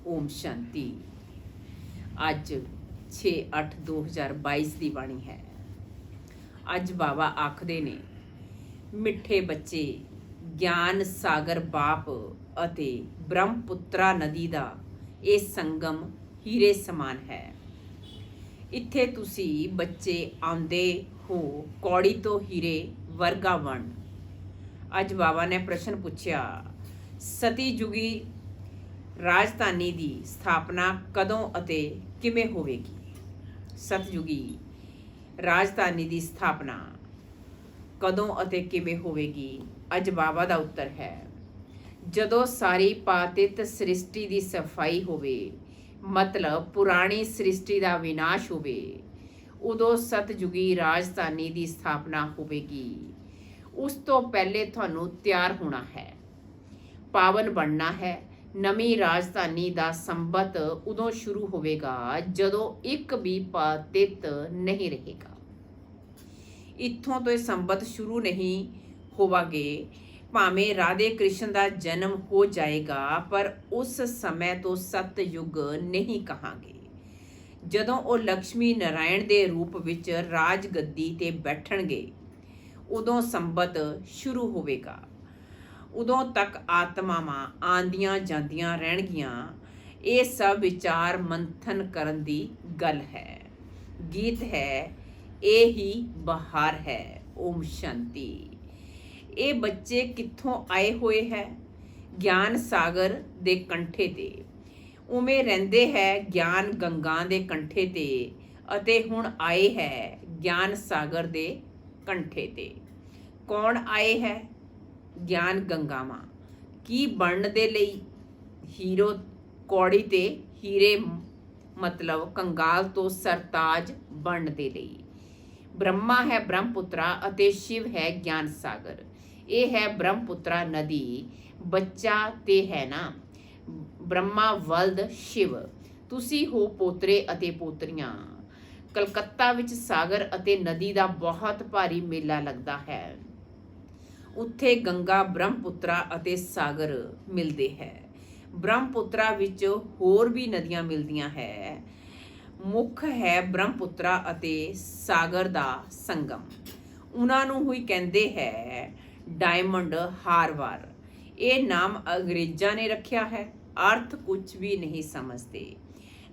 ਓਮ ਸ਼ਾਂਤੀ। ਅੱਜ 6/8/2022 ਦੀ ਬਾਣੀ ਹੈ। ਅੱਜ ਬਾਬਾ ਆਖਦੇ ਨੇ, ਮਿੱਠੇ ਬੱਚੇ, ਗਿਆਨ ਸਾਗਰ ਬਾਪ ਅਤੇ ਬ੍ਰਹਮਪੁੱਤਰਾ ਨਦੀ ਦਾ ਇਹ ਸੰਗਮ ਹੀਰੇ ਸਮਾਨ ਹੈ। ਇੱਥੇ ਤੁਸੀਂ ਬੱਚੇ ਆਉਂਦੇ ਹੋ ਕੌੜੀ ਤੋਂ ਹੀਰੇ ਵਰਗਾ ਬਣ। ਅੱਜ ਬਾਬਾ ਨੇ ਪ੍ਰਸ਼ਨ ਪੁੱਛਿਆ, ਸਤੀਯੁਗੀ ਰਾਜਧਾਨੀ ਦੀ ਸਥਾਪਨਾ ਕਦੋਂ ਅਤੇ ਕਿਵੇਂ ਹੋਵੇਗੀ? ਸਤਯੁਗੀ ਰਾਜਧਾਨੀ ਦੀ ਸਥਾਪਨਾ ਕਦੋਂ ਅਤੇ ਕਿਵੇਂ ਹੋਵੇਗੀ? ਅੱਜ ਬਾਬਾ ਦਾ ਉੱਤਰ ਹੈ, ਜਦੋਂ ਸਾਰੀ ਪਾਤਿਤ ਸ੍ਰਿਸ਼ਟੀ ਦੀ ਸਫਾਈ ਹੋਵੇ, ਮਤਲਬ ਪੁਰਾਣੀ ਸ੍ਰਿਸ਼ਟੀ ਦਾ ਵਿਨਾਸ਼ ਹੋਵੇ, ਉਦੋਂ ਸਤਯੁਗੀ ਰਾਜਧਾਨੀ ਦੀ ਸਥਾਪਨਾ ਹੋਵੇਗੀ। ਉਸ ਤੋਂ ਪਹਿਲੇ ਤੁਹਾਨੂੰ ਤਿਆਰ ਹੋਣਾ ਹੈ, ਪਾਵਨ ਬਣਨਾ ਹੈ। ਨਵੀਂ ਰਾਜਧਾਨੀ ਦਾ ਸੰਬਤ ਉਦੋਂ ਸ਼ੁਰੂ ਹੋਵੇਗਾ ਜਦੋਂ ਇੱਕ ਵੀ ਪਾਤਿਤ ਨਹੀਂ ਰਹੇਗਾ। ਇੱਥੋਂ ਤੋਂ ਇਹ ਸੰਬਤ ਸ਼ੁਰੂ ਨਹੀਂ ਹੋਵਾਂਗੇ। ਭਾਵੇਂ ਰਾਧੇ ਕ੍ਰਿਸ਼ਨ ਦਾ ਜਨਮ ਹੋ ਜਾਏਗਾ, ਪਰ ਉਸ ਸਮੇਂ ਤੋਂ ਸਤਯੁਗ ਨਹੀਂ ਕਹਾਂਗੇ। ਜਦੋਂ ਉਹ ਲਕਸ਼ਮੀ ਨਾਰਾਇਣ ਦੇ ਰੂਪ ਵਿੱਚ ਰਾਜ ਗੱਦੀ ਤੇ ਬੈਠਣਗੇ, ਉਦੋਂ ਸੰਬਤ ਸ਼ੁਰੂ ਹੋਵੇਗਾ। ਉਦੋਂ ਤੱਕ ਆਤਮਾਵਾਂ ਆਉਂਦੀਆਂ ਜਾਂਦੀਆਂ ਰਹਿਣਗੀਆਂ। ਇਹ ਸਭ ਵਿਚਾਰ ਮੰਥਨ ਕਰਨ ਦੀ ਗੱਲ ਹੈ। ਗੀਤ ਹੈ, ਇਹ ਹੀ ਬਹਾਰ ਹੈ। ਓਮ ਸ਼ਾਂਤੀ। ਇਹ ਬੱਚੇ ਕਿੱਥੋਂ ਆਏ ਹੋਏ ਹੈ? ਗਿਆਨ ਸਾਗਰ ਦੇ ਕੰਠੇ ਤੇ। ਉਵੇਂ ਰਹਿੰਦੇ ਹੈ ਗਿਆਨ ਗੰਗਾ ਦੇ ਕੰਠੇ ਤੇ, ਅਤੇ ਹੁਣ ਆਏ ਹੈ ਗਿਆਨ ਸਾਗਰ ਦੇ ਕੰਠੇ ਤੇ। ਕੌਣ ਆਏ ਹੈ? ਗਿਆਨ ਗੰਗਾਵਾਂ। ਕੀ ਬਣਨ ਦੇ ਲਈ? ਹੀਰੋ ਕੌੜੀ ਤੇ ਹੀਰੇ, ਮਤਲਬ ਕੰਗਾਲ ਤੋਂ ਸਰਤਾਜ ਬਣਨ ਦੇ ਲਈ। ਬ੍ਰਹਮਾ ਹੈ ਬ੍ਰਹਮਪੁੱਤਰਾ ਅਤੇ ਸ਼ਿਵ ਹੈ ਗਿਆਨ ਸਾਗਰ। ਇਹ ਹੈ ਬ੍ਰਹਮਪੁੱਤਰਾ ਨਦੀ। ਬੱਚਾ ਤੇ ਹੈ ਨਾ, ਬ੍ਰਹਮਾ ਵਲਦ ਸ਼ਿਵ। ਤੁਸੀਂ ਹੋ ਪੋਤਰੇ ਅਤੇ ਪੋਤਰੀਆਂ। ਕਲਕੱਤਾ ਵਿੱਚ ਸਾਗਰ ਅਤੇ ਨਦੀ ਦਾ ਬਹੁਤ ਭਾਰੀ ਮੇਲਾ ਲੱਗਦਾ ਹੈ। ਉੱਥੇ ਗੰਗਾ, ਬ੍ਰਹਮਪੁੱਤਰਾ ਅਤੇ ਸਾਗਰ ਮਿਲਦੇ ਹੈ। ਬ੍ਰਹਮਪੁੱਤਰਾ ਵਿੱਚ ਹੋਰ ਵੀ ਨਦੀਆਂ ਮਿਲਦੀਆਂ ਹੈ। ਮੁੱਖ ਹੈ ਬ੍ਰਹਮਪੁੱਤਰਾ ਅਤੇ ਸਾਗਰ ਦਾ ਸੰਗਮ। ਉਹਨਾਂ ਨੂੰ ਹੀ ਕਹਿੰਦੇ ਹੈ ਡਾਇਮੰਡ ਹਾਰਬਰ। ਇਹ ਨਾਮ ਅੰਗਰੇਜ਼ਾਂ ਨੇ ਰੱਖਿਆ ਹੈ। ਅਰਥ ਕੁਝ ਵੀ ਨਹੀਂ ਸਮਝਦੇ,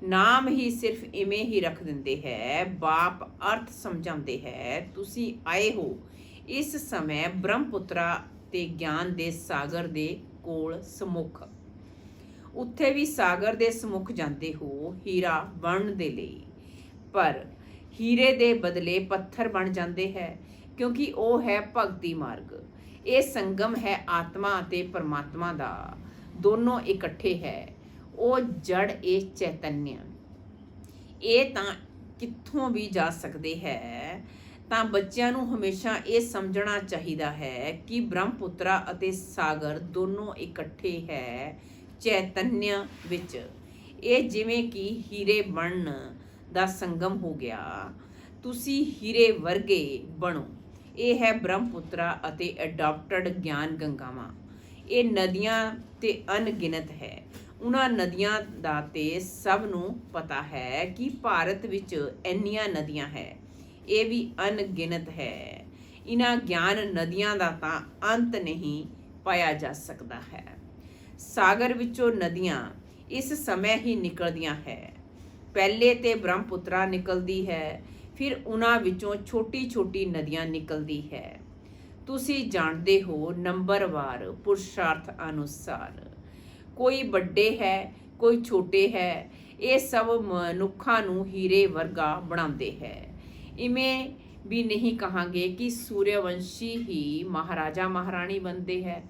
ਨਾਮ ਹੀ ਸਿਰਫ ਇਵੇਂ ਹੀ ਰੱਖ ਦਿੰਦੇ ਹੈ। ਬਾਪ ਅਰਥ ਸਮਝਾਉਂਦੇ ਹੈ। ਤੁਸੀਂ ਆਏ ਹੋ ਇਸ ਸਮੇਂ ਬ੍ਰਹਮਪੁੱਤਰਾ ਤੇ ਗਿਆਨ ਦੇ ਸਾਗਰ ਦੇ ਕੋਲ ਸਮੁਖ। ਉੱਥੇ ਵੀ ਸਾਗਰ ਦੇ ਸਮੁਖ ਜਾਂਦੇ ਹੋ ਹੀਰਾ ਬਣਨ ਦੇ ਲਈ, ਪਰ ਹੀਰੇ ਦੇ ਬਦਲੇ ਪੱਥਰ ਬਣ ਜਾਂਦੇ ਹੈ, ਕਿਉਂਕਿ ਉਹ ਹੈ ਭਗਤੀ ਮਾਰਗ। ਇਹ ਸੰਗਮ ਹੈ ਆਤਮਾ ਅਤੇ ਪਰਮਾਤਮਾ ਦਾ, ਦੋਨੋਂ ਇਕੱਠੇ ਹੈ। ਉਹ ਜੜ, ਇਹ ਚੈਤਨਯ। ਇਹ ਤਾਂ ਕਿੱਥੋਂ ਵੀ ਜਾ ਸਕਦੇ ਹੈ। ਤਾਂ ਬੱਚਿਆਂ ਨੂੰ ਹਮੇਸ਼ਾ ਇਹ ਸਮਝਣਾ ਚਾਹੀਦਾ ਹੈ ਕਿ ਬ੍ਰਹਮਪੁੱਤਰਾ ਅਤੇ ਸਾਗਰ ਦੋਨੋਂ ਇਕੱਠੇ ਹੈ ਚੈਤਨਯ ਵਿੱਚ। ਇਹ ਜਿਵੇਂ ਕਿ ਹੀਰੇ ਬਣਨ ਦਾ ਸੰਗਮ ਹੋ ਗਿਆ। ਤੁਸੀਂ ਹੀਰੇ ਵਰਗੇ ਬਣੋ। ਇਹ ਹੈ ਬ੍ਰਹਮਪੁੱਤਰਾ ਅਤੇ ਅਡਾਪਟਡ ਗਿਆਨ ਗੰਗਾਵਾਂ। ਇਹ ਨਦੀਆਂ ਤੇ ਅਣਗਿਣਤ ਹੈ। ਉਹਨਾਂ ਨਦੀਆਂ ਦਾ ਤੇ ਸਭ ਨੂੰ ਪਤਾ ਹੈ ਕਿ ਭਾਰਤ ਵਿੱਚ ਇੰਨੀਆਂ ਨਦੀਆਂ ਹੈ। ਇਹ ਵੀ ਅਣਗਿਣਤ ਹੈ। ਇਹਨਾਂ ਗਿਆਨ ਨਦੀਆਂ ਦਾ ਤਾਂ ਅੰਤ ਨਹੀਂ ਪਾਇਆ ਜਾ ਸਕਦਾ ਹੈ। ਸਾਗਰ ਵਿੱਚੋਂ ਨਦੀਆਂ ਇਸ ਸਮੇਂ ਹੀ ਨਿਕਲਦੀਆਂ ਹੈ। ਪਹਿਲੇ ਤੇ ਬ੍ਰਹਮਪੁੱਤਰਾ ਨਿਕਲਦੀ ਹੈ, ਫਿਰ ਉਹਨਾਂ ਵਿੱਚੋਂ ਛੋਟੀ ਛੋਟੀ ਨਦੀਆਂ ਨਿਕਲਦੀ ਹੈ। ਤੁਸੀਂ ਜਾਣਦੇ ਹੋ ਨੰਬਰਵਾਰ ਪੁਰਸ਼ਾਰਥ ਅਨੁਸਾਰ। ਕੋਈ ਵੱਡੇ ਹੈ, ਕੋਈ ਛੋਟੇ ਹੈ। ਇਹ ਸਭ ਮਨੁੱਖਾਂ ਨੂੰ ਹੀਰੇ ਵਰਗਾ ਬਣਾਉਂਦੇ ਹੈ। ਇਵੇਂ ਵੀ ਨਹੀਂ ਕਹਾਂਗੇ ਕਿ ਸੂਰਯਵੰਸ਼ੀ ਹੀ ਮਹਾਰਾਜਾ ਮਹਾਰਾਣੀ ਬਣਦੇ ਹੈ।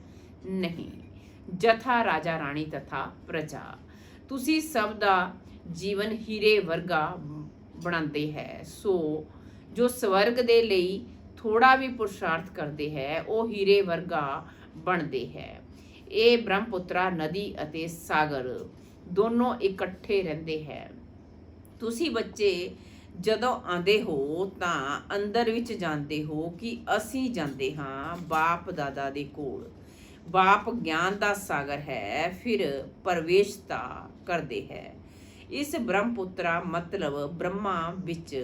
ਨਹੀਂ, ਜਥਾ ਰਾਜਾ ਰਾਣੀ ਤਥਾ ਪ੍ਰਜਾ। ਤੁਸੀਂ ਸਭ ਦਾ ਜੀਵਨ ਹੀਰੇ ਵਰਗਾ ਬਣਾਉਂਦੇ ਹੈ। ਸੋ ਜੋ ਸਵਰਗ ਦੇ ਲਈ ਥੋੜਾ ਵੀ ਪੁਰਸ਼ਾਰਥ ਕਰਦੇ ਹੈ, ਉਹ ਹੀਰੇ ਵਰਗਾ ਬਣਦੇ ਹੈ। ਇਹ ਬ੍ਰਹਮਪੁੱਤਰਾ ਨਦੀ ਅਤੇ ਸਾਗਰ ਦੋਨੋਂ ਇਕੱਠੇ ਰਹਿੰਦੇ ਹੈ। ਤੁਸੀਂ ਬੱਚੇ ਜਦੋਂ ਆਉਂਦੇ ਹੋ ਤਾਂ ਅੰਦਰ ਵਿੱਚ ਜਾਂਦੇ ਹੋ ਕਿ ਅਸੀਂ ਜਾਂਦੇ ਹਾਂ ਬਾਪ ਦਾਦਾ ਦੇ ਕੋਲ। ਬਾਪ ਗਿਆਨ ਦਾ ਸਾਗਰ ਹੈ, ਫਿਰ ਪ੍ਰਵੇਸ਼ਤਾ ਕਰਦੇ ਹੈ। ਇਸ ਬ੍ਰਹਮਪੁੱਤਰਾ ਮਤਲਬ ਬ੍ਰਹਮਾ ਵਿੱਚ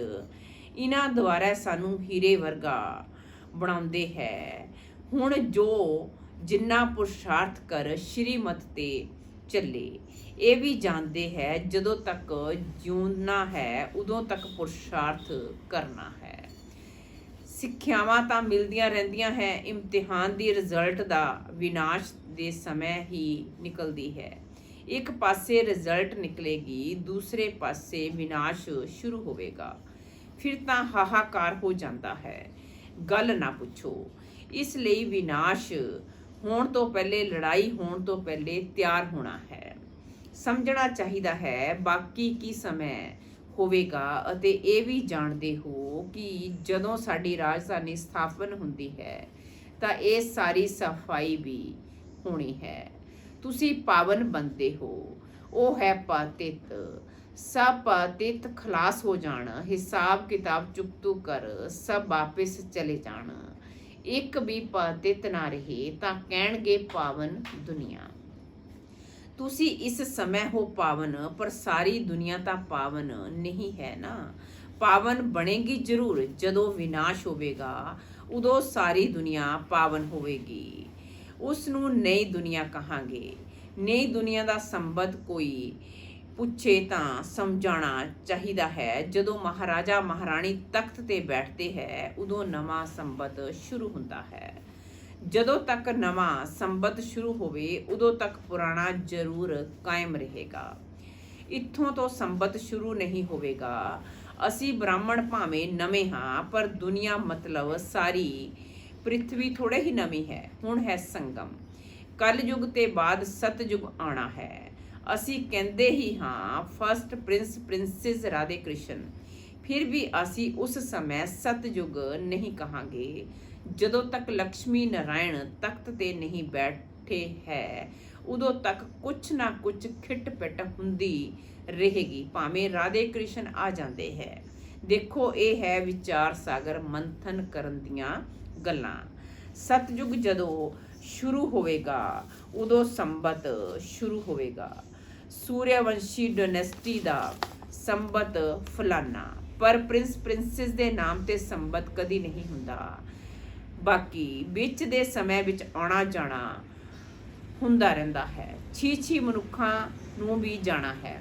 ਇਹਨਾਂ ਦੁਆਰਾ ਸਾਨੂੰ ਹੀਰੇ ਵਰਗਾ ਬਣਾਉਂਦੇ ਹੈ। ਹੁਣ ਜੋ ਜਿੰਨਾ ਪੁਰਸ਼ਾਰਥ ਕਰ ਸ਼੍ਰੀਮਤ ਤੇ ਚੱਲੇ, ਇਹ ਵੀ ਜਾਣਦੇ ਹੈ ਜਦੋਂ ਤੱਕ ਜਿਉਣਾ ਹੈ ਉਦੋਂ ਤੱਕ ਪੁਰਸ਼ਾਰਥ ਕਰਨਾ ਹੈ। ਸਿੱਖਿਆਵਾਂ ਤਾਂ ਮਿਲਦੀਆਂ ਰਹਿੰਦੀਆਂ ਹੈ, ਇਮਤਿਹਾਨ ਦੀ ਰਿਜ਼ਲਟ ਦਾ ਵਿਨਾਸ਼ ਦੇ ਸਮੇਂ ਹੀ ਨਿਕਲਦੀ ਹੈ। ਇੱਕ ਪਾਸੇ ਰਿਜ਼ਲਟ ਨਿਕਲੇਗੀ, ਦੂਸਰੇ ਪਾਸੇ ਵਿਨਾਸ਼ ਸ਼ੁਰੂ ਹੋਵੇਗਾ, ਫਿਰ ਤਾਂ ਹਾਹਾਕਾਰ ਹੋ ਜਾਂਦਾ ਹੈ, ਗੱਲ ਨਾ ਪੁੱਛੋ। ਇਸ ਲਈ ਵਿਨਾਸ਼ ਹੋਣ ਤੋਂ ਪਹਿਲੇ, ਲੜਾਈ ਹੋਣ ਤੋਂ ਪਹਿਲੇ ਤਿਆਰ ਹੋਣਾ ਹੈ। ਸਮਝਣਾ ਚਾਹੀਦਾ ਹੈ ਬਾਕੀ ਕੀ ਸਮੇਂ ਹੋਵੇਗਾ, ਅਤੇ ਇਹ ਵੀ ਜਾਣਦੇ ਹੋ ਕਿ ਜਦੋਂ ਸਾਡੀ ਰਾਜਧਾਨੀ ਸਥਾਪਨ ਹੁੰਦੀ ਹੈ ਤਾਂ ਇਹ ਸਾਰੀ ਸਫਾਈ ਵੀ ਹੋਣੀ ਹੈ। ਤੁਸੀਂ ਪਾਵਨ ਬਣਦੇ ਹੋ, ਉਹ ਹੈ ਪਤਿਤ। ਸਭ ਪਤਿਤ ਖਲਾਸ ਹੋ ਜਾਣ, ਹਿਸਾਬ ਕਿਤਾਬ ਚੁਕਤੂ ਕਰ, ਸਭ ਵਾਪਿਸ ਚਲੇ ਜਾਣ। ਇੱਕ ਵੀ ਪਤਿਤ ਨਾ ਰਹੇ ਤਾਂ ਕਹਿਣਗੇ ਪਾਵਨ ਦੁਨੀਆ। ਤੁਸੀਂ ਇਸ ਸਮੇਂ ਹੋ ਪਾਵਨ, ਪਰ ਸਾਰੀ ਦੁਨੀਆ ਤਾਂ ਪਾਵਨ ਨਹੀਂ ਹੈ ਨਾ। ਪਾਵਨ ਬਣੇਗੀ ਜ਼ਰੂਰ, ਜਦੋਂ ਵਿਨਾਸ਼ ਹੋਵੇਗਾ ਉਦੋਂ ਸਾਰੀ ਦੁਨੀਆ ਪਾਵਨ ਹੋਵੇਗੀ। ਉਸ ਨੂੰ ਨਈ ਦੁਨੀਆ ਕਹਾਂਗੇ। ਨਈ ਦੁਨੀਆ ਦਾ ਸੰਬੰਧ ਕੋਈ ਪੁੱਛੇ ਤਾਂ ਸਮਝਾਉਣਾ ਚਾਹੀਦਾ ਹੈ। ਜਦੋਂ ਮਹਾਰਾਜਾ ਮਹਾਰਾਣੀ ਤਖਤ ਤੇ ਬੈਠਦੇ ਹੈ ਉਦੋਂ ਨਵਾਂ ਸੰਬੰਧ ਸ਼ੁਰੂ ਹੁੰਦਾ ਹੈ। ਜਦੋਂ ਤੱਕ ਨਵਾਂ ਸੰਬੰਧ ਸ਼ੁਰੂ ਹੋਵੇ ਉਦੋਂ ਤੱਕ ਪੁਰਾਣਾ ਜ਼ਰੂਰ ਕਾਇਮ ਰਹੇਗਾ। ਇੱਥੋਂ ਤੋਂ ਸੰਬੰਧ ਸ਼ੁਰੂ ਨਹੀਂ ਹੋਵੇਗਾ। ਅਸੀਂ ਬ੍ਰਾਹਮਣ ਭਾਵੇਂ ਨਵੇਂ ਹਾਂ, ਪਰ ਦੁਨੀਆ ਮਤਲਬ ਸਾਰੀ ਪ੍ਰਿਥਵੀ ਥੋੜੇ ਹੀ ਨਵੀਂ ਹੈ। ਹੁਣ ਹੈ ਸੰਗਮ, ਕਲਯੁਗ ਤੇ ਬਾਅਦ ਸਤਯੁਗ ਆਉਣਾ ਹੈ। ਅਸੀਂ ਕਹਿੰਦੇ ਹੀ ਹਾਂ first prince princess Radhe Krishna, ਫਿਰ ਵੀ ਅਸੀਂ ਉਸ ਸਮੇਂ ਸਤਯੁਗ ਨਹੀਂ ਕਹਾਂਗੇ। ਜਦੋਂ ਤੱਕ ਲక్ష్ਮੀ ਨਾਰਾਇਣ ਤਖਤ ਤੇ ਨਹੀਂ ਬੈਠੇ ਹੈ ਉਦੋਂ ਤੱਕ ਕੁਛ ਨਾ ਕੁਛ ਖਿੱਟ ਪਿੱਟ ਹੁੰਦੀ ਰਹੇਗੀ, ਭਾਵੇਂ ਰਾਧੇ ਕ੍ਰਿਸ਼ਨ ਆ ਜਾਂਦੇ ਹੈ। ਦੇਖੋ, ਇਹ ਹੈ ਵਿਚਾਰ ਸਾਗਰ ਮੰਥਨ ਕਰਨ ਦੀਆਂ ਗੱਲਾਂ। ਸਤਯੁਗ ਜਦੋਂ ਸ਼ੁਰੂ ਹੋਵੇਗਾ ਉਦੋਂ ਸੰਬਤ ਸ਼ੁਰੂ ਹੋਵੇਗਾ। ਸੂਰਿਆਵੰਸ਼ੀ ਡਾਇਨੈਸਟੀ ਦਾ ਸੰਬਤ ਫਲਾਨਾ, ਪਰ ਪ੍ਰਿੰਸ ਪ੍ਰਿੰਸੈਸ ਦੇ ਨਾਮ ਤੇ ਸੰਬਤ ਕਦੀ ਨਹੀਂ ਹੁੰਦਾ। ਬਾਕੀ ਵਿੱਚ ਦੇ ਸਮੇਂ ਵਿੱਚ ਆਉਣਾ ਜਾਣਾ ਹੁੰਦਾ ਰਹਿੰਦਾ ਹੈ। ਛੀ ਮਨੁੱਖਾਂ ਨੂੰ ਵੀ ਜਾਣਾ ਹੈ।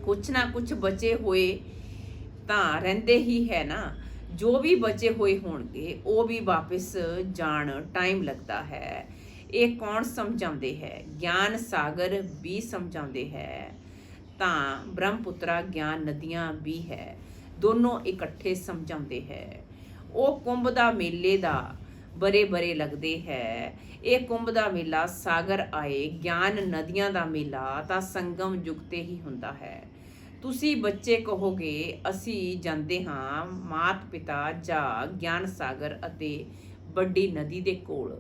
ਕੁਛ ਨਾ ਕੁਛ ਬਚੇ ਹੋਏ ਤਾਂ ਰਹਿੰਦੇ ਹੀ ਹੈ ਨਾ। ਜੋ ਵੀ ਬਚੇ ਹੋਏ ਹੋਣਗੇ ਉਹ ਵੀ ਵਾਪਿਸ ਜਾਣ ਟਾਈਮ ਲੱਗਦਾ ਹੈ। ਇਹ ਕੌਣ ਸਮਝਾਉਂਦੇ ਹੈ? ਗਿਆਨ ਸਾਗਰ ਵੀ ਸਮਝਾਉਂਦੇ ਹੈ। ਤਾਂ ਬ੍ਰਹਮਪੁੱਤਰਾ ਗਿਆਨ ਨਦੀਆਂ ਵੀ ਹੈ, ਦੋਨੋਂ ਇਕੱਠੇ ਸਮਝਾਉਂਦੇ ਹੈ। ਉਹ ਕੁੰਭ ਦਾ ਮੇਲੇ ਦਾ ਬਰੇ ਲੱਗਦੇ ਹੈ। ਇਹ ਕੁੰਭ ਦਾ ਮੇਲਾ ਸਾਗਰ ਆਏ, ਗਿਆਨ ਨਦੀਆਂ ਦਾ ਮੇਲਾ ਤਾਂ ਸੰਗਮ ਯੁਗ ਤੇ ਹੀ ਹੁੰਦਾ ਹੈ। ਤੁਸੀਂ ਬੱਚੇ ਕਹੋਗੇ ਅਸੀਂ ਜਾਂਦੇ ਹਾਂ ਮਾਤ ਪਿਤਾ ਜਾਂ ਗਿਆਨ ਸਾਗਰ ਅਤੇ ਵੱਡੀ ਨਦੀ ਦੇ ਕੋਲ।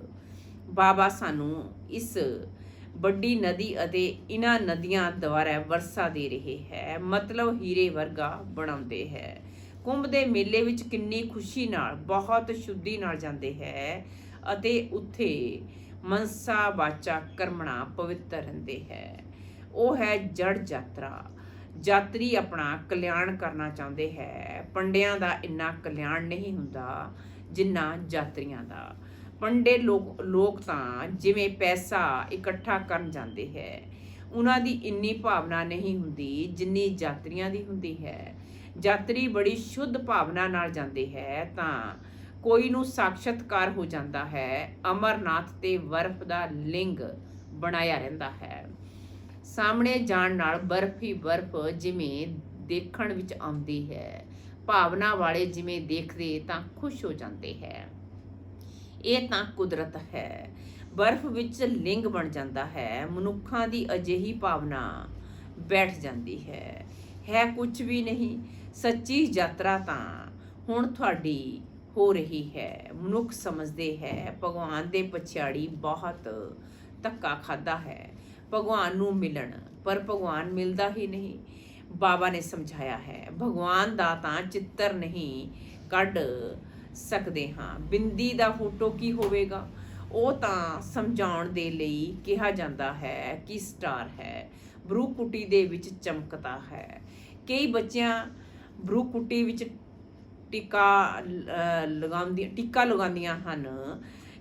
ਬਾਬਾ ਸਾਨੂੰ ਇਸ ਵੱਡੀ ਨਦੀ ਅਤੇ ਇਹਨਾਂ ਨਦੀਆਂ ਦੁਆਰਾ ਵਰਸਾ ਦੇ ਰਹੇ ਹੈ, ਮਤਲਬ ਹੀਰੇ ਵਰਗਾ ਬਣਾਉਂਦੇ ਹੈ। ਕੁੰਭ ਦੇ ਮੇਲੇ ਵਿੱਚ ਕਿੰਨੀ ਖੁਸ਼ੀ ਨਾਲ, ਬਹੁਤ ਸ਼ੁੱਧੀ ਨਾਲ ਜਾਂਦੇ ਹੈ ਅਤੇ ਉੱਥੇ ਮਨਸਾ ਵਾਚਾ ਕਰਮਣਾ ਪਵਿੱਤਰ ਰਹਿੰਦੇ ਹੈ। ਉਹ ਹੈ ਜੜ ਯਾਤਰਾ। ਯਾਤਰੀ ਆਪਣਾ ਕਲਿਆਣ ਕਰਨਾ ਚਾਹੁੰਦੇ ਹੈ। ਪੰਡਿਆਂ ਦਾ ਇੰਨਾ ਕਲਿਆਣ ਨਹੀਂ ਹੁੰਦਾ ਜਿੰਨਾ ਯਾਤਰੀਆਂ ਦਾ। ਪੰਡੇ ਲੋਕ ਤਾਂ ਜਿਵੇਂ ਪੈਸਾ ਇਕੱਠਾ ਕਰਨ ਜਾਂਦੇ ਹੈ, ਉਹਨਾਂ ਦੀ ਇੰਨੀ ਭਾਵਨਾ ਨਹੀਂ ਹੁੰਦੀ ਜਿੰਨੀ ਯਾਤਰੀਆਂ ਦੀ ਹੁੰਦੀ ਹੈ। ਯਾਤਰੀ ਬੜੀ ਸ਼ੁੱਧ ਭਾਵਨਾ ਨਾਲ ਜਾਂਦੇ ਹੈ ਤਾਂ ਕੋਈ ਨੂੰ ਸਾਖਸ਼ਾਤਕਾਰ ਹੋ ਜਾਂਦਾ ਹੈ। ਅਮਰਨਾਥ ਤੇ ਬਰਫ਼ ਦਾ ਲਿੰਗ ਬਣਾਇਆ ਰਹਿੰਦਾ ਹੈ। ਸਾਹਮਣੇ ਜਾਣ ਨਾਲ ਬਰਫ਼ ਹੀ ਬਰਫ਼ ਜਿਵੇਂ ਦੇਖਣ ਵਿੱਚ ਆਉਂਦੀ ਹੈ। ਭਾਵਨਾ ਵਾਲੇ ਜਿਵੇਂ ਦੇਖਦੇ ਤਾਂ ਖੁਸ਼ ਹੋ ਜਾਂਦੇ ਹੈ। ਇਹ ਤਾਂ ਕੁਦਰਤ ਹੈ। ਬਰਫ਼ ਵਿੱਚ ਲਿੰਗ ਬਣ ਜਾਂਦਾ ਹੈ। ਮਨੁੱਖਾਂ ਦੀ ਅਜਿਹੀ ਭਾਵਨਾ ਬੈਠ ਜਾਂਦੀ ਹੈ ਕੁਝ ਵੀ ਨਹੀਂ। ਸੱਚੀ ਯਾਤਰਾ ਤਾਂ ਹੁਣ ਤੁਹਾਡੀ ਹੋ ਰਹੀ ਹੈ। ਮਨੁੱਖ ਸਮਝਦੇ ਹੈ ਭਗਵਾਨ ਦੇ ਪਛਾੜੀ ਬਹੁਤ ਧੱਕਾ ਖਾਦਾ ਹੈ ਭਗਵਾਨ ਨੂੰ ਮਿਲਣ, ਪਰ ਭਗਵਾਨ ਮਿਲਦਾ ਹੀ ਨਹੀਂ। ਬਾਬਾ ਨੇ ਸਮਝਾਇਆ ਹੈ ਭਗਵਾਨ ਦਾ ਤਾਂ ਚਿੱਤਰ ਨਹੀਂ ਕੱਢ ਸਕਦੇ ਹਾਂ। ਬਿੰਦੀ ਦਾ ਫੋਟੋ ਕੀ ਹੋਵੇਗਾ? ਉਹ ਤਾਂ ਸਮਝਾਉਣ ਦੇ ਲਈ ਕਿਹਾ ਜਾਂਦਾ ਹੈ ਕਿ ਸਟਾਰ ਹੈ, ਭਰੂਕੁਟੀ ਦੇ ਵਿੱਚ ਚਮਕਦਾ ਹੈ। ਕਈ ਬੱਚਿਆਂ ਭਰੂਕੁਟੀ ਵਿੱਚ ਟੀਕਾ ਲਗਾਉਂਦੀਆਂ ਹਨ।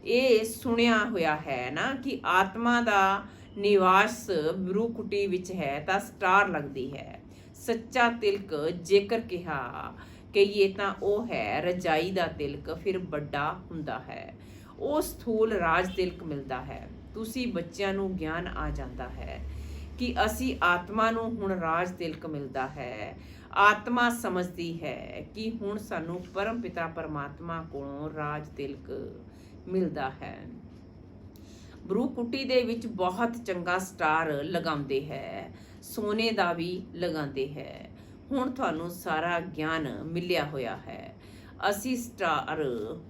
ਇਹ ਸੁਣਿਆ ਹੋਇਆ ਹੈ ਨਾ ਕਿ ਆਤਮਾ ਦਾ ਨਿਵਾਸ ਭਰੂਕੁਟੀ ਵਿੱਚ ਹੈ ਤਾਂ ਸਟਾਰ ਲੱਗਦੀ ਹੈ। ਸੱਚਾ ਤਿਲਕ ਜੇਕਰ ਕਹੀਏ ਤਾਂ ਉਹ ਹੈ ਰਜਾਈ ਦਾ ਤਿਲਕ, ਫਿਰ ਵੱਡਾ ਹੁੰਦਾ ਹੈ, ਉਹ ਸਥੂਲ ਰਾਜ ਤਿਲਕ ਮਿਲਦਾ ਹੈ। ਤੁਸੀਂ ਬੱਚਿਆਂ ਨੂੰ ਗਿਆਨ ਆ ਜਾਂਦਾ ਹੈ ਕਿ ਅਸੀਂ ਆਤਮਾ ਨੂੰ ਹੁਣ ਰਾਜ ਤਿਲਕ ਮਿਲਦਾ ਹੈ। ਆਤਮਾ ਸਮਝਦੀ ਹੈ ਕਿ ਹੁਣ ਸਾਨੂੰ ਪਰਮ ਪਿਤਾ ਪਰਮਾਤਮਾ ਕੋਲੋਂ ਰਾਜ ਤਿਲਕ ਮਿਲਦਾ ਹੈ। ਭਰੂਕੁਟੀ ਦੇ ਵਿੱਚ ਬਹੁਤ ਚੰਗਾ ਸਟਾਰ ਲਗਾਉਂਦੇ ਹੈ, ਸੋਨੇ ਦਾ ਵੀ ਲਗਾਉਂਦੇ ਹੈ। ਹੁਣ ਤੁਹਾਨੂੰ ਸਾਰਾ ਗਿਆਨ ਮਿਲਿਆ ਹੋਇਆ ਹੈ। ਅਸੀਂ ਸਟਾਰ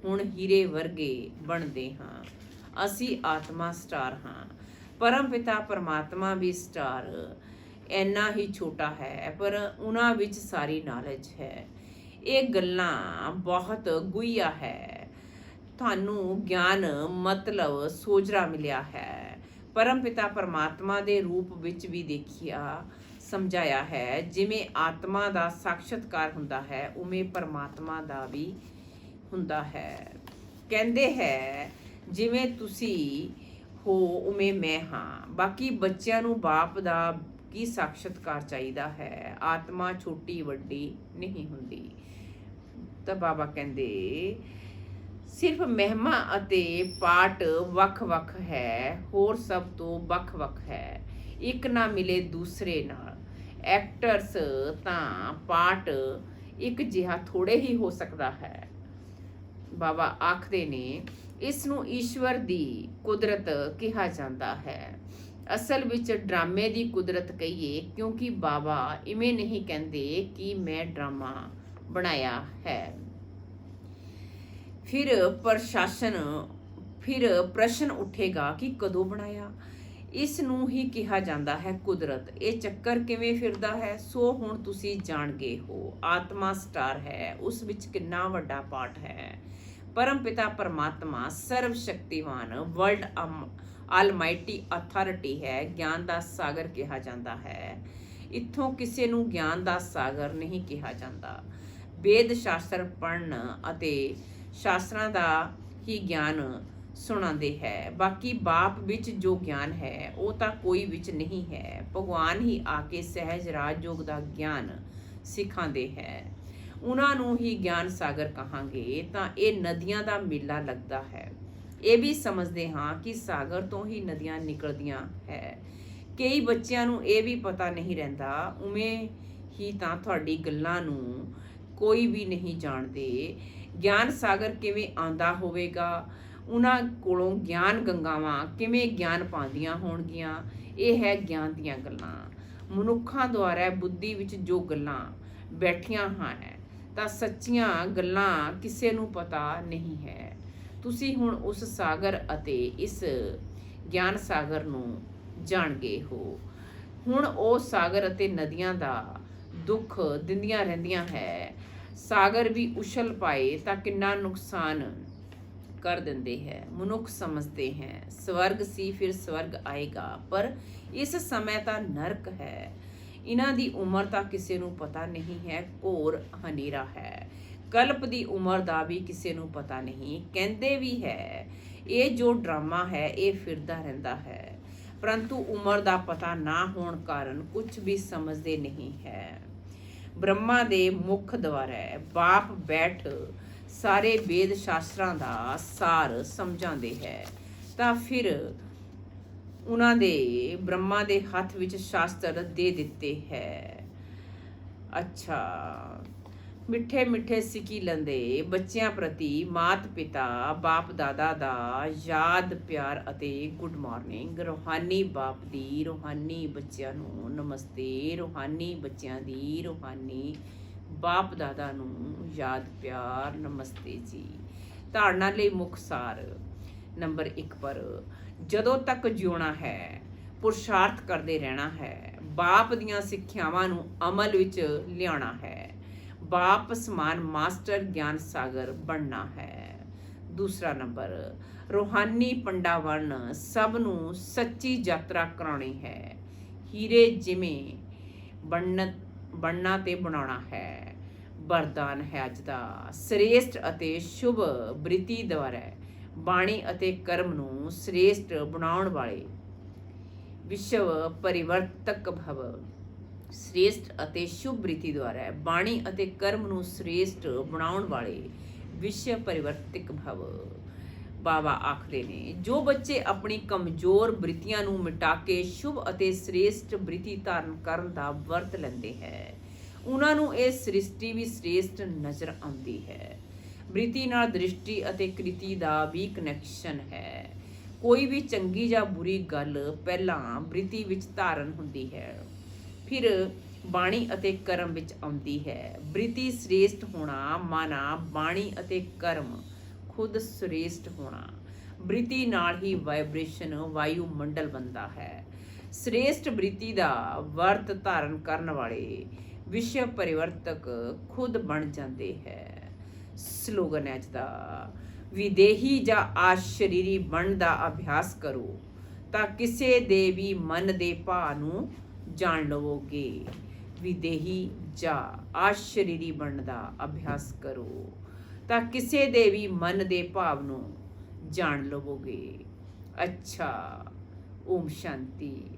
ਹੁਣ ਹੀਰੇ ਵਰਗੇ ਬਣਦੇ ਹਾਂ। ਅਸੀਂ ਆਤਮਾ ਸਟਾਰ ਹਾਂ। ਪਰਮ ਪਿਤਾ ਪਰਮਾਤਮਾ ਵੀ ਸਟਾਰ ਇੰਨਾ ਹੀ ਛੋਟਾ ਹੈ, ਪਰ ਉਹਨਾਂ ਵਿੱਚ ਸਾਰੀ ਨੌਲੇਜ ਹੈ। ਇਹ ਗੱਲਾਂ ਬਹੁਤ ਗੁਈਆ ਹੈ। ਤੁਹਾਨੂੰ ਗਿਆਨ ਮਤਲਬ ਸੋਝਰਾ ਮਿਲਿਆ ਹੈ। ਪਰਮ ਪਿਤਾ ਪਰਮਾਤਮਾ ਦੇ ਰੂਪ ਵਿੱਚ ਵੀ ਸਮਝਾਇਆ ਹੈ। ਜਿਵੇਂ ਆਤਮਾ ਦਾ ਸਾਖਸ਼ਾਤਕਾਰ ਹੁੰਦਾ ਹੈ, ਉਵੇਂ ਪਰਮਾਤਮਾ ਦਾ ਵੀ ਹੁੰਦਾ ਹੈ। ਕਹਿੰਦੇ ਹੈ ਜਿਵੇਂ ਤੁਸੀਂ ਹੋ ਉਵੇਂ ਮੈਂ ਹਾਂ। ਬਾਕੀ ਬੱਚਿਆਂ ਨੂੰ ਬਾਪ ਦਾ ਕੀ ਸਾਖਸ਼ਾਤਕਾਰ ਚਾਹੀਦਾ ਹੈ। ਆਤਮਾ ਛੋਟੀ ਵੱਡੀ ਨਹੀਂ ਹੁੰਦੀ। ਤਾਂ ਬਾਬਾ ਕਹਿੰਦੇ ਸਿਰਫ ਮਹਿਮਾ ਅਤੇ ਪਾਠ ਵੱਖ-ਵੱਖ ਹੈ, ਹੋਰ ਸਭ ਤੋਂ ਵੱਖ-ਵੱਖ ਹੈ, ਇੱਕ ਨਾ ਮਿਲੇ ਦੂਸਰੇ ਨਾਲ। ਐਕਟਰਸ ਤਾਂ ਪਾਠ ਇੱਕ ਜਿਹਾ ਥੋੜੇ ਹੀ ਹੋ ਸਕਦਾ ਹੈ। ਬਾਬਾ ਆਖਦੇ ਨੇ ਇਸ ਨੂੰ ਈਸ਼ਵਰ ਦੀ ਕੁਦਰਤ ਕਿਹਾ ਜਾਂਦਾ ਹੈ। ਅਸਲ ਵਿੱਚ ਡਰਾਮੇ ਦੀ ਕੁਦਰਤ ਕਹੀਏ, ਕਿਉਂਕਿ ਬਾਬਾ ਇਵੇਂ ਨਹੀਂ ਕਹਿੰਦੇ ਕਿ ਮੈਂ ਡਰਾਮਾ ਬਣਾਇਆ ਹੈ। ਫਿਰ ਪ੍ਰਸ਼ਨ ਉੱਠੇਗਾ ਕਿ ਕਦੋਂ ਬਣਾਇਆ। ਇਸ ਨੂੰ ਹੀ ਕਿਹਾ ਜਾਂਦਾ ਹੈ ਕੁਦਰਤ। ਇਹ ਚੱਕਰ ਕਿਵੇਂ ਫਿਰਦਾ ਹੈ, ਸੋ ਹੁਣ ਤੁਸੀਂ ਜਾਣ ਗਏ ਹੋ। ਆਤਮਾ ਸਟਾਰ ਹੈ, ਉਸ ਵਿੱਚ ਕਿੰਨਾ ਵੱਡਾ ਪਾਠ ਹੈ। ਪਰਮ ਪਿਤਾ ਪਰਮਾਤਮਾ ਸਰਵ ਸ਼ਕਤੀਵਾਨ ਵਰਲਡ ਆਲਮਾਈਟੀ ਅਥਾਰਟੀ ਹੈ। ਗਿਆਨ ਦਾ ਸਾਗਰ ਕਿਹਾ ਜਾਂਦਾ ਹੈ। ਇੱਥੋਂ ਕਿਸੇ ਨੂੰ ਗਿਆਨ ਦਾ ਸਾਗਰ ਨਹੀਂ ਕਿਹਾ ਜਾਂਦਾ। ਵੇਦ ਸ਼ਾਸਤਰ ਪੜ੍ਹਨ ਅਤੇ ਸ਼ਾਸਤਰਾਂ ਦਾ ਹੀ ਗਿਆਨ ਸੁਣਾਉਂਦੇ ਹੈ। ਬਾਕੀ ਬਾਪ ਵਿੱਚ ਜੋ ਗਿਆਨ ਹੈ ਉਹ ਤਾਂ ਕੋਈ ਵਿੱਚ ਨਹੀਂ ਹੈ। ਭਗਵਾਨ ਹੀ ਆ ਕੇ ਸਹਿਜ ਰਾਜਯੋਗ ਦਾ ਗਿਆਨ ਸਿਖਾਉਂਦੇ ਹੈ। ਉਹਨਾਂ ਨੂੰ ਹੀ ਗਿਆਨ ਸਾਗਰ ਕਹਾਂਗੇ ਤਾਂ ਇਹ ਨਦੀਆਂ ਦਾ ਮੇਲਾ ਲੱਗਦਾ ਹੈ। ਇਹ ਵੀ ਸਮਝਦੇ ਹਾਂ ਕਿ ਸਾਗਰ ਤੋਂ ਹੀ ਨਦੀਆਂ ਨਿਕਲਦੀਆਂ ਹੈ। ਕਈ ਬੱਚਿਆਂ ਨੂੰ ਇਹ ਵੀ ਪਤਾ ਨਹੀਂ ਰਹਿੰਦਾ। ਉਵੇਂ ਹੀ ਤਾਂ ਤੁਹਾਡੀ ਗੱਲਾਂ ਨੂੰ ਕੋਈ ਵੀ ਨਹੀਂ ਜਾਣਦੇ। ਗਿਆਨ ਸਾਗਰ ਕਿਵੇਂ ਆਉਂਦਾ ਹੋਵੇਗਾ, ਉਹਨਾਂ ਕੋਲੋਂ ਗਿਆਨ ਗੰਗਾਵਾਂ ਕਿਵੇਂ ਗਿਆਨ ਪਾਉਂਦੀਆਂ ਹੋਣਗੀਆਂ। ਇਹ ਹੈ ਗਿਆਨ ਦੀਆਂ ਗੱਲਾਂ। ਮਨੁੱਖਾਂ ਦੁਆਰਾ ਬੁੱਧੀ ਵਿੱਚ ਜੋ ਗੱਲਾਂ ਬੈਠੀਆਂ ਹਨ ਤਾਂ ਸੱਚੀਆਂ ਗੱਲਾਂ ਕਿਸੇ ਨੂੰ ਪਤਾ ਨਹੀਂ ਹੈ। ਤੁਸੀਂ ਹੁਣ ਉਸ ਸਾਗਰ ਅਤੇ ਇਸ ਗਿਆਨ ਸਾਗਰ ਨੂੰ ਜਾਣ ਗਏ ਹੋ। ਹੁਣ ਉਹ ਸਾਗਰ ਅਤੇ ਨਦੀਆਂ ਦਾ ਦੁੱਖ ਦਿੰਦੀਆਂ ਰਹਿੰਦੀਆਂ ਹੈ। ਸਾਗਰ ਵੀ ਉਛਲ ਪਾਏ ਤਾਂ ਕਿੰਨਾ ਨੁਕਸਾਨ ਕਰ ਦਿੰਦੇ ਹੈ। ਮਨੁੱਖ ਸਮਝਦੇ ਹੈ ਸਵਰਗ ਸੀ, ਫਿਰ ਸਵਰਗ ਆਏਗਾ, ਪਰ ਇਸ ਸਮੇਂ ਤਾਂ ਨਰਕ ਹੈ। ਇਹਨਾਂ ਦੀ ਉਮਰ ਤਾਂ ਕਿਸੇ ਨੂੰ ਪਤਾ ਨਹੀਂ ਹੈ, ਘੋਰ ਹਨੇਰਾ ਹੈ। ਕਲਪ ਦੀ ਉਮਰ ਦਾ ਵੀ ਕਿਸੇ ਨੂੰ ਪਤਾ ਨਹੀਂ। ਕਹਿੰਦੇ ਵੀ ਹੈ ਇਹ ਜੋ ਡਰਾਮਾ ਹੈ ਇਹ ਫਿਰਦਾ ਰਹਿੰਦਾ ਹੈ, ਪਰੰਤੂ ਉਮਰ ਦਾ ਪਤਾ ਨਾ ਹੋਣ ਕਾਰਨ ਕੁਝ ਵੀ ਸਮਝਦੇ ਨਹੀਂ ਹੈ। ਬ੍ਰਹਮਾ ਦੇ ਮੁਖ ਦੁਆਰਾ ਬਾਪ ਬੈਠ ਸਾਰੇ ਵੇਦ ਸ਼ਾਸਤਰਾਂ ਦਾ ਸਾਰ ਸਮਝਾਉਂਦੇ ਹੈ। ਤਾਂ ਫਿਰ ਉਹਨਾਂ ਦੇ ਬ੍ਰਹਮਾ ਦੇ ਹੱਥ ਵਿੱਚ ਸ਼ਾਸਤਰ ਦੇ ਦਿੱਤੇ ਹੈ। ਅੱਛਾ, ਮਿੱਠੇ ਮਿੱਠੇ ਸਿੱਕੀ ਲੈਂਦੇ ਬੱਚਿਆਂ ਪ੍ਰਤੀ ਮਾਤ ਪਿਤਾ ਬਾਪ ਦਾਦਾ ਦਾ ਯਾਦ ਪਿਆਰ ਅਤੇ ਗੁੱਡ ਮਾਰਨਿੰਗ। ਰੂਹਾਨੀ ਬਾਪ ਦੀ ਰੂਹਾਨੀ ਬੱਚਿਆਂ ਨੂੰ ਨਮਸਤੇ। ਰੂਹਾਨੀ ਬੱਚਿਆਂ ਦੀ ਰੂਹਾਨੀ ਬਾਪ ਦਾਦਾ ਨੂੰ ਯਾਦ ਪਿਆਰ ਨਮਸਤੇ ਜੀ। ਧਾਰਨਾ ਲਈ ਮੁੱਖ ਸਾਰ ਨੰਬਰ 1 ਪਰ ਜਦੋਂ ਤੱਕ ਜਿਉਣਾ ਹੈ ਪੁਰਸ਼ਾਰਥ ਕਰਦੇ ਰਹਿਣਾ ਹੈ। ਬਾਪ ਦੀਆਂ ਸਿੱਖਿਆਵਾਂ ਨੂੰ ਅਮਲ ਵਿੱਚ ਲਿਆਉਣਾ ਹੈ। ਬਾਪ ਸਮਾਨ ਮਾਸਟਰ ਗਿਆਨ ਸਾਗਰ ਬਣਨਾ ਹੈ। ਦੂਸਰਾ ਨੰਬਰ ਰੂਹਾਨੀ ਪੰਡਾ ਬਣਨ ਸਭ ਨੂੰ ਸੱਚੀ ਯਾਤਰਾ ਕਰਾਉਣੀ ਹੈ। ਹੀਰੇ ਜਿਵੇਂ ਬਣਨਾ ਤੇ ਬਣਾਉਣਾ ਹੈ। ਵਰਦਾਨ ਹੈ ਅੱਜ ਦਾ। ਸ੍ਰੇਸ਼ਟ ਅਤੇ ਸ਼ੁਭ ਬ੍ਰਿਤੀ ਦੁਆਰਾ ਬਾਣੀ ਅਤੇ ਕਰਮ ਨੂੰ ਸ੍ਰੇਸ਼ਟ ਬਣਾਉਣ ਵਾਲੇ ਵਿਸ਼ਵ ਪਰਿਵਰਤਕ ਭਵ। ਸ੍ਰੇਸ਼ਟ ਅਤੇ ਸ਼ੁਭ ਬ੍ਰਿਤੀ ਦੁਆਰਾ ਬਾਣੀ ਅਤੇ ਕਰਮ ਨੂੰ ਸ੍ਰੇਸ਼ਟ ਬਣਾਉਣ ਵਾਲੇ ਵਿਸ਼ਵ ਪਰਿਵਰਤਕ ਭਵ। ਬਾਬਾ ਆਖਦੇ ਨੇ, ਜੋ ਬੱਚੇ ਆਪਣੀ ਕਮਜ਼ੋਰ ਬ੍ਰਿਤੀਆਂ ਨੂੰ ਮਿਟਾ ਕੇ ਸ਼ੁਭ ਅਤੇ ਸ੍ਰੇਸ਼ਟ ਬ੍ਰਿਤੀ ਧਾਰਨ ਕਰਨ ਦਾ ਵਰਤ ਲੈਂਦੇ ਹੈ, ਉਹਨਾਂ ਨੂੰ ਇਹ ਸ੍ਰਿਸ਼ਟੀ ਵੀ ਸ੍ਰੇਸ਼ਟ ਨਜ਼ਰ ਆਉਂਦੀ ਹੈ। ਬ੍ਰਿਤੀ ਨਾਲ ਦ੍ਰਿਸ਼ਟੀ ਅਤੇ ਕ੍ਰਿਤੀ ਦਾ ਵੀ ਕਨੈਕਸ਼ਨ ਹੈ। ਕੋਈ ਵੀ ਚੰਗੀ ਜਾਂ ਬੁਰੀ ਗੱਲ ਪਹਿਲਾਂ ਬ੍ਰਿਤੀ ਵਿੱਚ ਧਾਰਨ ਹੁੰਦੀ ਹੈ, ਫਿਰ ਬਾਣੀ ਅਤੇ ਕਰਮ ਵਿੱਚ ਆਉਂਦੀ ਹੈ। ਬ੍ਰਿਤੀ ਸ੍ਰੇਸ਼ਟ ਹੋਣਾ ਮਾਨਾ ਬਾਣੀ ਅਤੇ ਕਰਮ ਖੁਦ ਸ੍ਰੇਸ਼ਟ ਹੋਣਾ। ਬ੍ਰਿਤੀ ਨਾਲ ਹੀ ਵਾਈਬ੍ਰੇਸ਼ਨ ਵਾਯੂ ਮੰਡਲ ਬਣਦਾ ਹੈ। ਸ੍ਰੇਸ਼ਟ ਬ੍ਰਿਤੀ ਦਾ ਵਰਤ ਧਾਰਨ ਕਰਨ ਵਾਲੇ ਵਿਸ਼ਵ ਪਰਿਵਰਤਕ ਖੁਦ ਬਣ ਜਾਂਦੇ ਹੈ। ਸਲੋਗਨ ਹੈ ਅੱਜ ਦਾ, ਵਿਦੇਹੀ ਜਾਂ ਆਸ਼ਰੀਰੀ ਬਣਨ ਦਾ ਅਭਿਆਸ ਕਰੋ ਤਾਂ ਕਿਸੇ ਦੇ ਵੀ ਮਨ ਦੇ ਭਾਅ ਨੂੰ ਜਾਣ ਲਵੋਗੇ। ਵਿਦੇਹੀ ਜਾਂ ਆਸ਼ਰੀਰੀ ਬਣਨ ਦਾ ਅਭਿਆਸ ਕਰੋ ਤਾਂ ਕਿਸੇ ਦੇ ਵੀ ਮਨ ਦੇ ਭਾਵ ਨੂੰ ਜਾਣ ਲਵੋਗੇ। ਅੱਛਾ, ਓਮ ਸ਼ਾਂਤੀ।